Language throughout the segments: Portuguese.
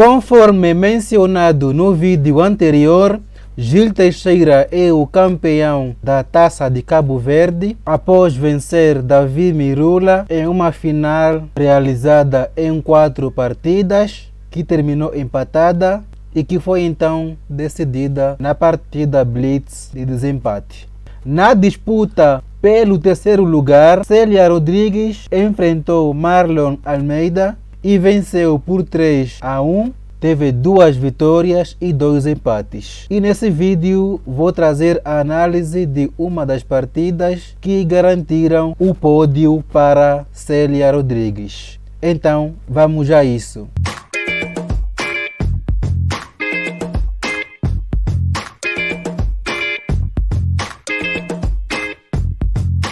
Conforme mencionado no vídeo anterior, Gil Teixeira é o campeão da Taça de Cabo Verde após vencer Davi Mirula em uma final realizada em 4 partidas, que terminou empatada e que foi então decidida na partida Blitz de desempate. Na disputa pelo terceiro lugar, Célia Rodrigues enfrentou Marlon Almeida e venceu por 3-1. Teve 2 vitórias e 2 empates. E nesse vídeo vou trazer a análise de uma das partidas que garantiram o pódio para Célia Rodrigues. Então vamos a isso.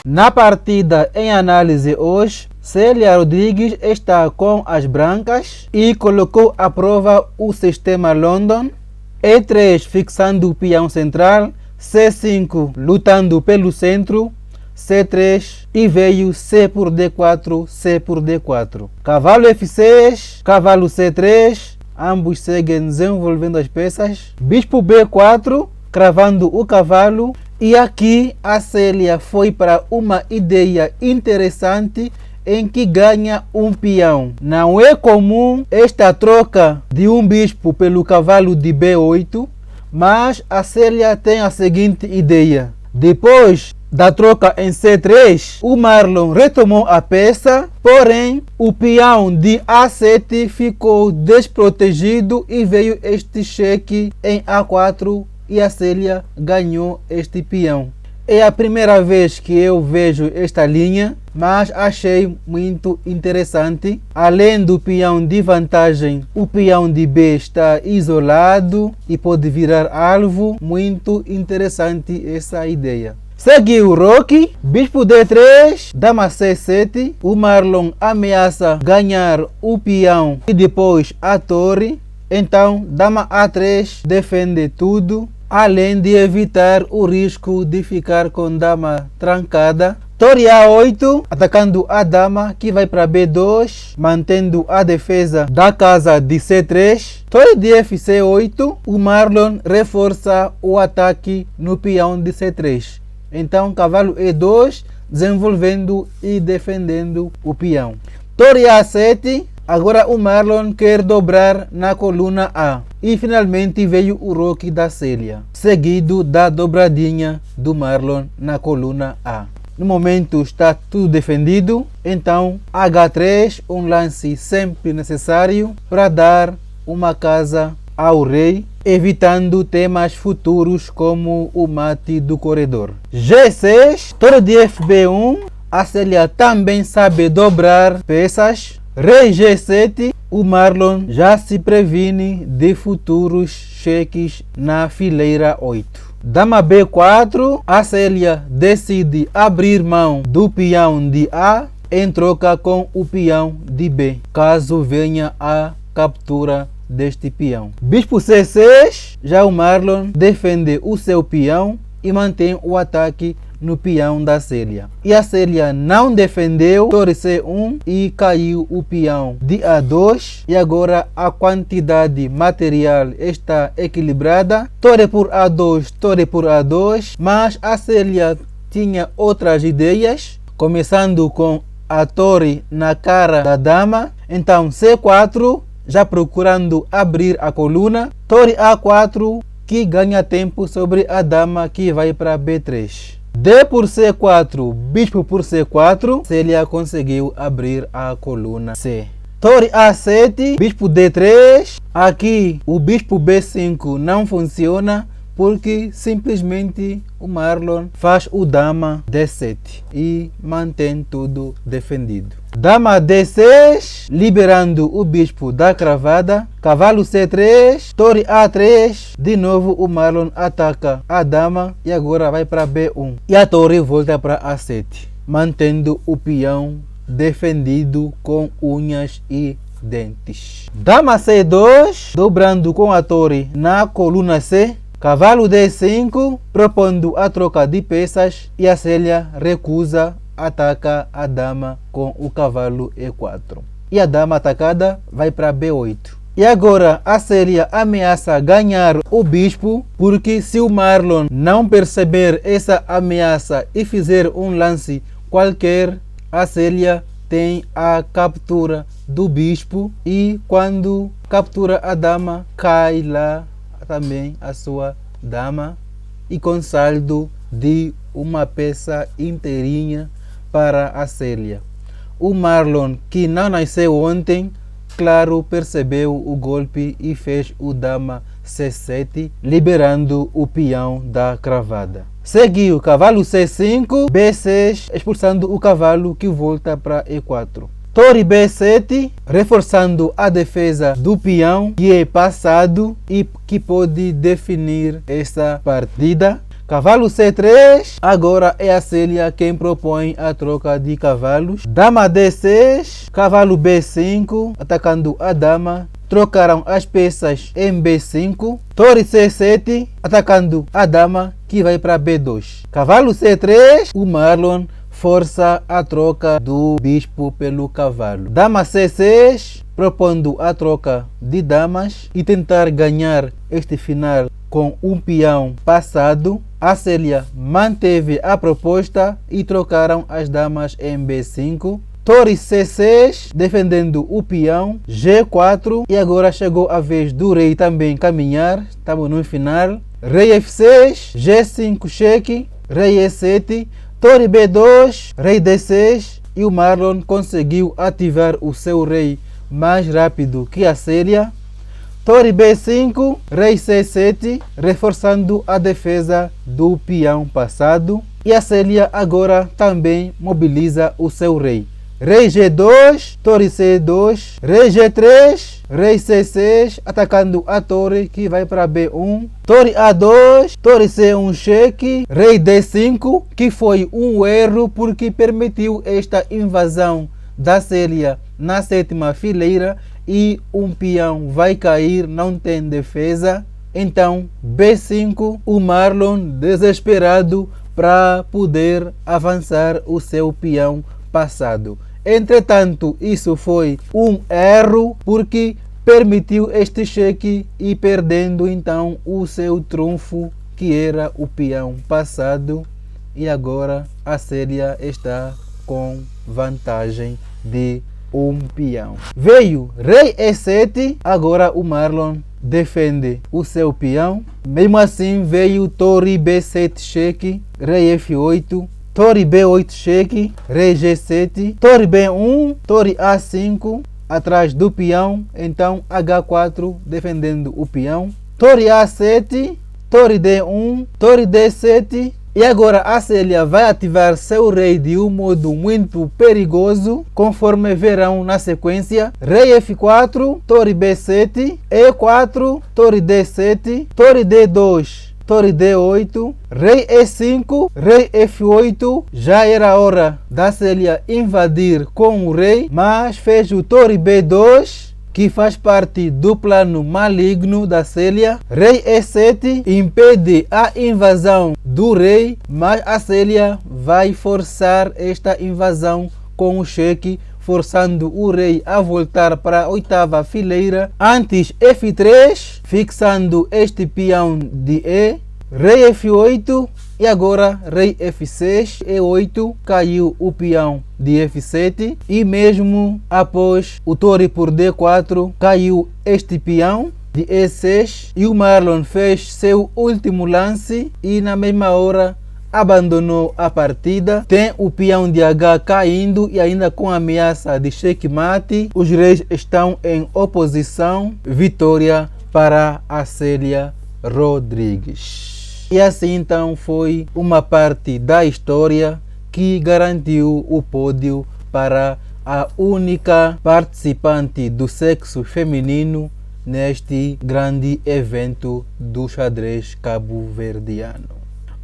Na partida em análise hoje, Célia Rodrigues está com as brancas e colocou à prova o sistema London. E3 fixando o peão central, C5 lutando pelo centro, C3 e veio C por D4, C por D4. Cavalo F6, cavalo C3, ambos seguem desenvolvendo as peças. Bispo B4, cravando o cavalo. E aqui a Célia foi para uma ideia interessante em que ganha um peão. Não é comum esta troca de um bispo pelo cavalo de B8, mas a Célia tem a seguinte ideia. Depois da troca em C3, o Marlon retomou a peça, porém o peão de A7 ficou desprotegido e veio este cheque em A4 e a Célia ganhou este peão. É a primeira vez que eu vejo esta linha, mas achei muito interessante. Além do peão de vantagem, o peão de B está isolado e pode virar alvo. Muito interessante essa ideia. Seguiu o Roque, bispo D3, dama C7. O Marlon ameaça ganhar o peão e depois a torre. Então, dama A3 defende tudo, além de evitar o risco de ficar com dama trancada. Torre A8, atacando a dama, que vai para B2, mantendo a defesa da casa de C3. Torre de FC8, o Marlon reforça o ataque no peão de C3. Então, cavalo E2, desenvolvendo e defendendo o peão. Torre A7, agora o Marlon quer dobrar na coluna A. E finalmente veio o Roque da Célia, seguido da dobradinha do Marlon na coluna A. No momento está tudo defendido, então H3, um lance sempre necessário para dar uma casa ao rei, evitando temas futuros como o mate do corredor. G6, torre de FB1, a Célia também sabe dobrar peças. Rei G7, o Marlon já se previne de futuros cheques na fileira 8. Dama B4, a Célia decide abrir mão do peão de A em troca com o peão de B, caso venha a captura deste peão. Bispo C6, já o Marlon defende o seu peão e mantém o ataque no peão da Célia. E a Célia não defendeu, torre C1 e caiu o peão de A2. E agora a quantidade material está equilibrada. Torre por A2, torre por A2. Mas a Célia tinha outras ideias, começando com a torre na cara da dama. Então C4, já procurando abrir a coluna. Torre A4, que ganha tempo sobre a dama que vai para B3. D por C4, bispo por C4, Célia conseguiu abrir a coluna C. Torre A7, bispo D3, aqui o bispo B5 não funciona porque simplesmente o Marlon faz o dama D7 e mantém tudo defendido. Dama D6, liberando o bispo da cravada. Cavalo C3, torre A3, de novo o Marlon ataca a dama e agora vai para B1. E a torre volta para A7, mantendo o peão defendido com unhas e dentes. Dama C2, dobrando com a torre na coluna C. Cavalo D5, propondo a troca de peças e a Célia recusa, ataca a dama com o cavalo E4. E a dama atacada vai para B8. E agora a Célia ameaça ganhar o bispo, porque se o Marlon não perceber essa ameaça e fizer um lance qualquer, a Célia tem a captura do bispo, e quando captura a dama, cai lá também a sua dama, e com saldo de uma peça inteirinha para a Célia. O Marlon, que não nasceu ontem, claro, percebeu o golpe e fez o dama C7, liberando o peão da cravada. Seguiu cavalo C5, B6, expulsando o cavalo, que volta para E4. Torre B7, reforçando a defesa do peão, que é passado e que pode definir essa partida. Cavalo C3, agora é a Célia quem propõe a troca de cavalos. Dama D6, cavalo B5, atacando a dama. Trocaram as peças em B5. Torre C7, atacando a dama, que vai para B2. Cavalo C3, o Marlon força a troca do bispo pelo cavalo. Dama C6, propondo a troca de damas e tentar ganhar este final com um peão passado. A Célia manteve a proposta e trocaram as damas em B5. Torre C6, defendendo o peão. G4, e agora chegou a vez do rei também caminhar. Estamos no final. Rei F6, G5 cheque, rei E7, torre B2, rei D6, e o Marlon conseguiu ativar o seu rei mais rápido que a Célia. Torre B5, rei C7, reforçando a defesa do peão passado. E a Célia agora também mobiliza o seu rei. Rei G2, torre C2, rei G3, rei C6, atacando a torre, que vai para B1. Torre A2, torre C1 cheque, rei D5, que foi um erro porque permitiu esta invasão da Célia na sétima fileira, e um peão vai cair, não tem defesa. Então B5, o Marlon desesperado para poder avançar o seu peão passado. Entretanto, isso foi um erro porque permitiu este cheque e perdendo então o seu trunfo, que era o peão passado, e agora a Célia está com vantagem de um peão. Veio rei E7, agora o Marlon defende o seu peão. Mesmo assim veio torre B7 cheque, rei F8, torre B8 cheque, rei G7, torre B1, torre A5 atrás do peão, então H4 defendendo o peão, torre A7, torre D1, torre D7. E agora a Célia vai ativar seu rei de um modo muito perigoso, conforme verão na sequência. Rei F4, torre B7, E4, torre D7, torre D2, torre D8, rei E5, rei F8. Já era hora da Célia invadir com o rei, mas fez o torre B2, que faz parte do plano maligno da Célia. Rei E7 impede a invasão do rei, mas a Célia vai forçar esta invasão com o cheque, forçando o rei a voltar para a oitava fileira. Antes F3, fixando este peão de E. Rei F8 e agora rei F6, E8, caiu o peão de F7 e mesmo após o torre por D4 caiu este peão de E6 e o Marlon fez seu último lance e na mesma hora abandonou a partida. Tem o peão de H caindo e ainda com ameaça de checkmate. Os reis estão em oposição. Vitória para a Célia Rodrigues. E assim então foi uma parte da história que garantiu o pódio para a única participante do sexo feminino neste grande evento do xadrez cabo-verdiano.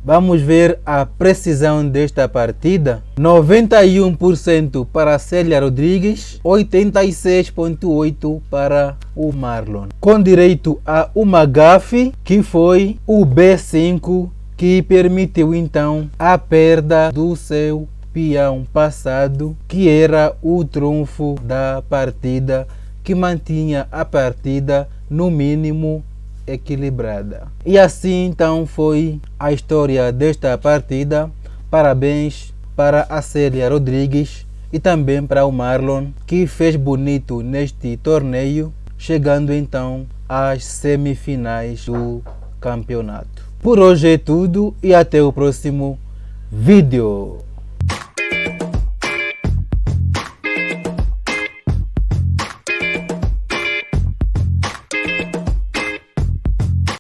Vamos ver a precisão desta partida. 91% para Célia Rodrigues, 86,8% para o Marlon. Com direito a uma gafe, que foi o B5, que permitiu então a perda do seu peão passado, que era o trunfo da partida, que mantinha a partida no mínimo equilibrada. E assim então foi a história desta partida. Parabéns para a Célia Rodrigues e também para o Marlon, que fez bonito neste torneio, chegando então às semifinais do campeonato. Por hoje é tudo e até o próximo vídeo.